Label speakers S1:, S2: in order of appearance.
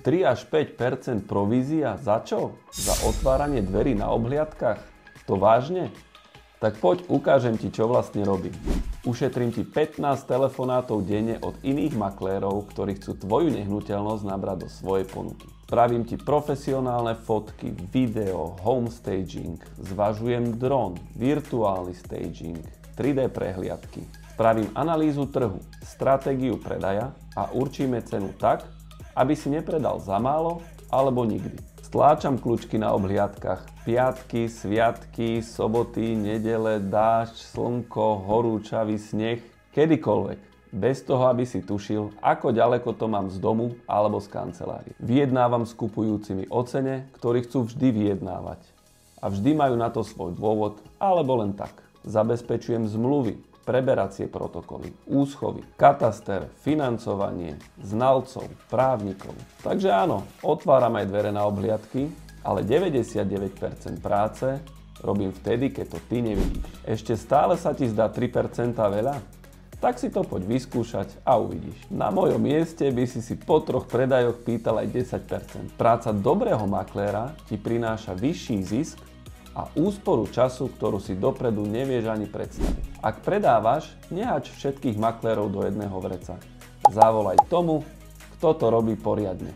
S1: 3 až 5 % provízia za čo? Za otváranie dverí na obhliadkach? To vážne? Tak poď ukážem ti, čo vlastne robím. Ušetrím ti 15 telefonátov denne od iných maklérov, ktorí chcú tvoju nehnuteľnosť nabrať do svojej ponuky. Spravím ti profesionálne fotky, video, home staging, zvažujem dron, virtuálny staging, 3D prehliadky. Spravím analýzu trhu, stratégiu predaja a určíme cenu tak, aby si nepredal za málo alebo nikdy. Stláčam kľúčky na obhliadkach, piatky, sviatky, soboty, nedele, dážď, slnko, horúčavý sneh, kedykoľvek, bez toho, aby si tušil, ako ďaleko to mám z domu alebo z kancelárie. Vyjednávam s kupujúcimi o cene, ktorí chcú vždy vyjednávať. A vždy majú na to svoj dôvod, alebo len tak. Zabezpečujem zmluvy, preberacie protokoly, úschovy, kataster, financovanie, znalcov, právnikov. Takže áno, otváram aj dvere na obhliadky, ale 99% práce robím vtedy, keď to ty nevidíš. Ešte stále sa ti zdá 3% veľa? Tak si to poď vyskúšať a uvidíš. Na mojom mieste by si po 3 predajoch pýtal aj 10%. Práca dobrého makléra ti prináša vyšší zisk a úsporu času, ktorú si dopredu nevieš ani predstaviť. Ak predávaš, nehač všetkých maklérov do jedného vreca. Zavolaj tomu, kto to robí poriadne.